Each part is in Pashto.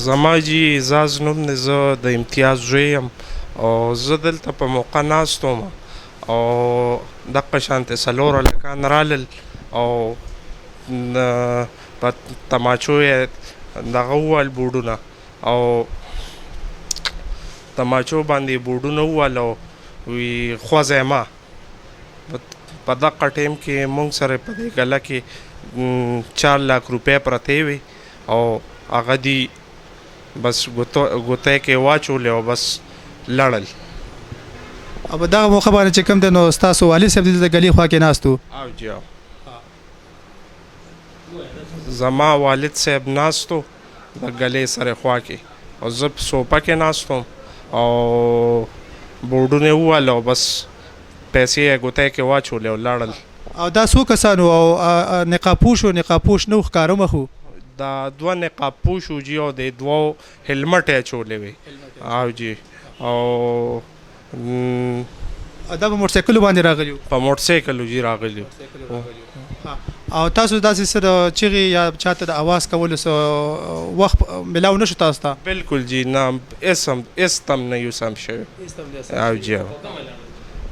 زما جی اعزاز نوم دی، زه د امتیاز زوی یم او زه دلته په موقع ناست وم او دغه شانتې څلور هلکان رالل او په تماچو یې دغه ووهل بوډونه او تماچو باندې یې بوډونه ووهل او وی خوځئ ما. په دغه ټایم کې موږ سره په دې ګله کې 4 लाख روپۍ پرتې وې او هغه دي بس ګوتۍ کې واچولې او بس لړل. او په دغه موقع باندې چې کوم دی نو ستاسو والد صاحب دلته د ګلې خوا کې ناست و؟ او جی زما والد صاحب ناست و د ګلې سره خوا کې او زه په صوفه کې ناست وم او بورډونه یې ووهل او بس پیسې یې ګوتۍ کې واچولې او لاړل. او دا څو کسان وو او نقابپوش و نقابپوش نه و ښکاره مخ و؟ دا 2 نقابپوش و جي او د 2 هلمټ یې اچولې وې. او جی او دا په موټرسایکلو باندې راغلي وو؟ په موټرسایکل جي راغلي وو. او تاسو داسې څه د چغې یا چاته د اواز کولو څه وخت ملاو نه شو تاسو ته؟ بالکل جی نه، هېڅ تم نه یو سم شوی. او جی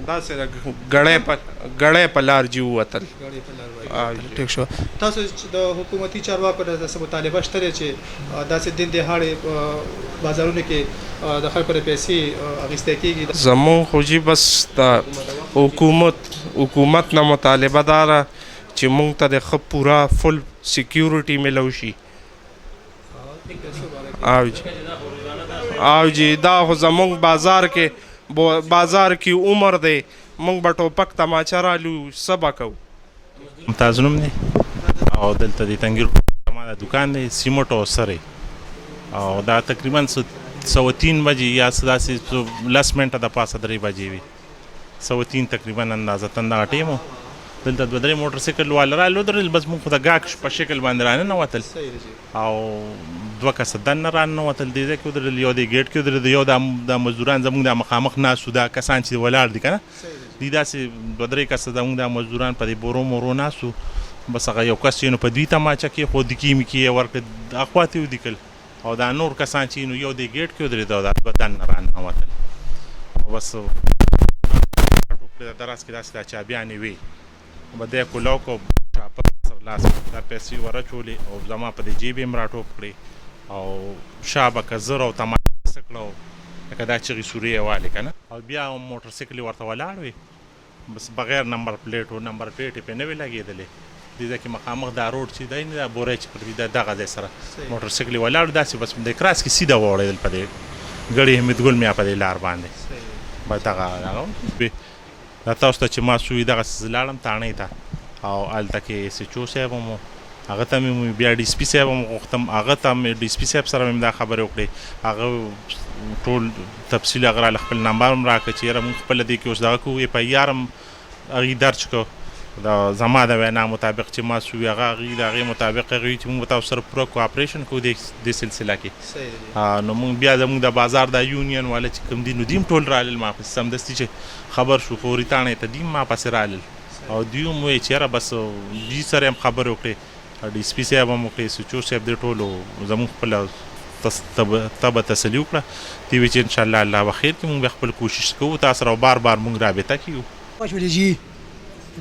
داسې ګړی په لار جي ووتل. ټیک شو. تاسو د حکومتي چارواکو د څه مطالبه شته دی چې داسې دین دهاړې بازارونو کې د خلکو د پیسې اخیستل کېږي؟ زمونږ خو جي بس د حکومت نه مطالبه دا ده چې مونږ ته د ښه پوره فل سیکیورټي میلو شي. او جی دا خو زمونږ بازار کې عمر دی، مونږ به ټوپک تماچه رالو څه به کوو. ممتاز نوم دی او دلته د تنګیر ما د دکان دی سیمټ او سره او دا تقریبا 3 بجې یا داسې 10 منټه د پاسه 3 بجې وي 3 تقریبا اندازتن دغه ټیم و. دلته 2-3 موټرسایکل والا رالو درل، بس موږ خو د ګاک په شکل باندې راننوتل او 2 کسه دننه راننوتل. دې ځای کې ودرېدل، یو دې ګیټ کې ودرېد، یو د مزدوران زموږ د مخامخ ناست وو، دا کسان چې ولاړ دي که نه دي داسې 2-3 کسه زموږ د مزدوران په دې بورو مورو ناست وو. بس هغه یو کس چې نو په دوی تماچه کې خو دکي مکي یې ورکړه، اخوا ته یې ودیکل او دا نور کسان چې نو یو دې ګیټ کې ودرېد او دا 2 دننه راننوتل او بس د دراز کې داسې دا چابیانې وې به دی کولو کو چاپه سر لاس دا پیسې ورچولې او زما په دې جیب یې راټوپ کړې او شا به که زر او تماچه څه کړه لکه دا چغې سورې یې والې که نه او بیا موټرسایکل یې ورته ولاړ وې، بس بغیر نمبر پلیټ و، نمبر پلیټ یې پرې نه وې لګېدلې. دې ځای کې مخامخ دا روډ چې دی نه دا بوری چې پر دغه ځای سره موټرسایکل یې ولاړ داسې بس د کراس کې سیده واوړېدل په دې ګړې حمیدګل میا په دې لار باندې بس دغه دا تاسو ته چې ما سوی دغسې لاړم تاڼۍ ته او هلته کې سچو صاحب هم هغه ته مې بیا ډي سپي صاحب هم غوښتم، هغه ته مې ډي سپي صاحب سره مې دا خبرې وکړې، هغه ټول تفصیل هغه راله خپل نمبر هم راکړه چې یاره مونږ خپله دې کې اوس دغه کوو FIR هم هغې درج کړو د زما د وینا مطابق چې ما سوي هغه هغې د هغې مطابق هغوی چې مونږ به تاسو سره پوره کوآپریشن کوو دې سلسله کې. نو مونږ بیا زمونږ د بازار د یونین والا چې کوم دي نو دوی هم ټول رالل ما پسې سمدستي چې خبر شو فوري تاڼۍ ته دوی ما پسې رالل او دوی هم وایي چې یاره بس دوی سره هم خبرې وکړې، ډي سپي صاحب هم وکړې، سچو صاحب دې ټولو زمونږ خپله تبه تسلي وکړه. دوی وایي چې انشاءالله الله به خیر کړي، مونږ بیا خپل کوشش کوو تاسو سره او بار مونږ رابطه کیو.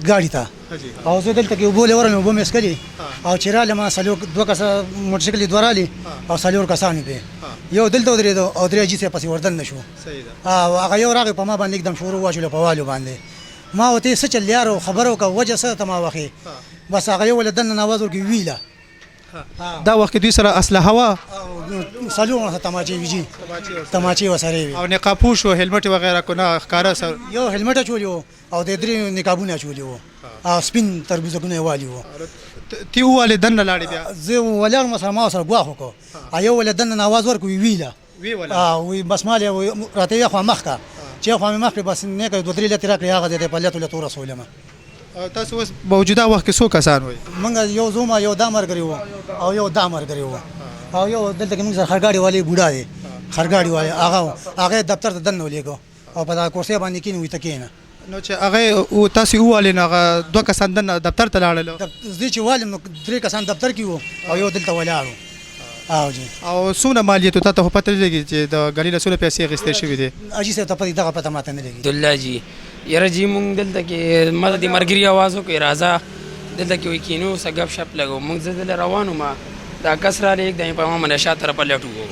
ګاډي ته او زه دلته کې اوبه لورم اوبه مې څښلې او چې رالم 2 کسه موټرسایکل یې 2 رالي او 4 کسان یې یو دلته ودرېد او 3 جي صاحب پسې وردن نه شو او هغه یو راغی په ما باندې एकदम شروع واچولو په والو باندې ما ورته څه چل یارو خبرو کا وجه څه ته ما وخی بس هغه یو ولدن نه आवाज ورکړي ویله. دا وخت دوی سره اسلحه وه سالو تماچې ویجی تماچې وسره او نقابپوش و هلمټ وغیرہ کو نه ښکاره سر یو هلمټ اچولی وو او د 3 نقابونه اچولی وو او سپین تربوزګونه یې والي وو. تی ووالې دننه لاړې بیا؟ زه ولاړم سره ما سره ګواښ وکړو یو ولې دننه آواز ورکړو ویله وی بس مال راته یې خوا مخ که چې خوا مې مخ کړې بس نیکه 2-3 لتې راکړې هغه د په لتو ورسولم. تاسو اوس موجوده وخت کې څو کسان وئ؟ موږ یو زوما یو دا ملګري وو او یو دا ملګري وو او یو دلته کې موږ سره خرګاډي والي بوډا دی خرګاډي والي هغه دفتر ته دننه ولېږو او په دا کرسۍ باندې کېنو وي ته کېنه نو چې هغه تاسو ووالې نو هغه 2 کسان دننه دفتر ته لاړل؟ زه چې والم نو 3 کسان دفتر کې وو او یو دلته ولاړو او جی او څومره مالیت ته ته پته لګي چې د غړي له څومره پیسې اخیستل شوې دي اجي څه ته پته دغه پته ماته نه لګي عبدالله جی یاره جی مونږ دلته کې ما د مرګري आवाज وکړ راځه دلته کې وای کینو څه غب شپ لګو مونږ زه روانو ما دا کس را لیک د په ما منه شاته طرف لټو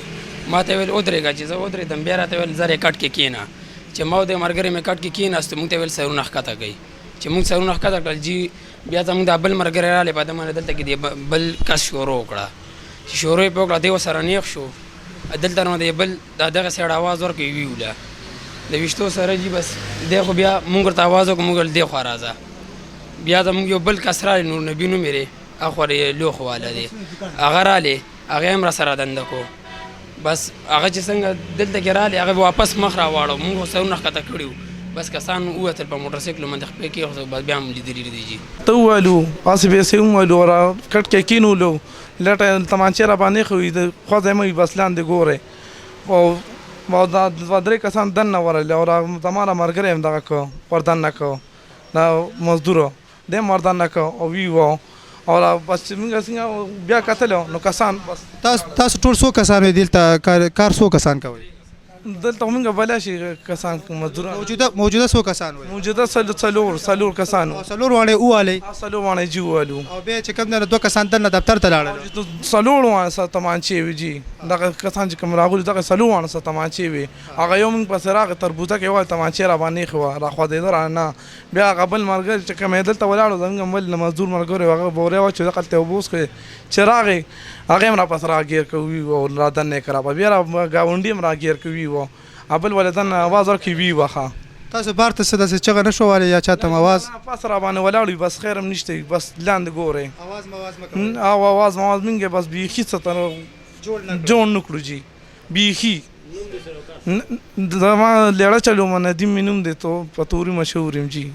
ما ته ویل ودرېږه چې زه ودرېدم بیا راته ویل زره کټ کې کېنه چې ما د مرګري مې کټ کې کېناستو مونږ ته ویل سرونه ښکته کوي چې مونږ سرونه ښکته کړل جی بیا زموږ د بل مرګري رالی په دمانه دلته کې د بل کس شروع وکړه چې شروع یې په وکړه دی ورسره نیغ شو دلته نو د بل دغه سایډ اواز ورکوي ویوله د ویشتو سره جی بس دی خو بیا مونږ ورته اواز وکړو مونږ دی خوا راځه بیا زموږ یو بل کس رالی نور نبي نوم یې اخور لوخ والا دی هغه رالی هغه هم راسره دنده کو بس هغه چې څنګه دلته کې رالی هغه واپس مخ راواړو مونږ سرونه ښکته کړي بس کسان ووتل په موټر سایکل باندې خپې کې بیا هم لیدلي دي جی ته وویلو هسې پیسې وویلو را کټ کې کېنولو لټه تمانچې را باندې ایښې د خوا ځای مې بس لاندې ګورې او دا دوه درې کسان دننه ورغلې او زما را ملګری هم دغه کو وردننه کو دا مزدورو دی هم وردننه کو او ویوه او بس موږ څنګه بیا کتلو نو کسان بس تاسو ټول څو کسان وي دلته کار څو کسان کوي دلته موږ بلا شي کسان مزدوران موجوده څو کسان وي موجوده څلور کسان څلور واړه واله څلور واړه جی والو او بیا چې کوم نه دوه کسان دنه دفتر ته لاړل څلور واړه سره تمانچې وي جی دغه کسان چې کوم راغلي دغه څلور واړه سره تمانچې وي هغه یو موږ پسې راغی تربوزه کې وایي تمانچې را باندې ایښې وه راخوځېده رانه بیا هغه بل ملګري چې کوم دلته ولاړو زموږ بل مزدور ملګری هغه بورې واچو دغلته اوبه وڅښې چې راغی هغه هم راپسې راګیر کوي او را دننه یې کړه بیا را ګاونډي هم راګیر کوي وه ابل ولدن आवाज ورکوي وی واخه تاسو بار ته څه داسې چغه نه شو والی یا چاته آواز پاس را باندې ولاړ بس خیر هم نشته بس لاندې ګورې आवाज منګه بس بیخي څه تر جوړ نکړو جی بیخي زما لیړه چلو من ندیم مینوم دی تو پتوري مشهورم جی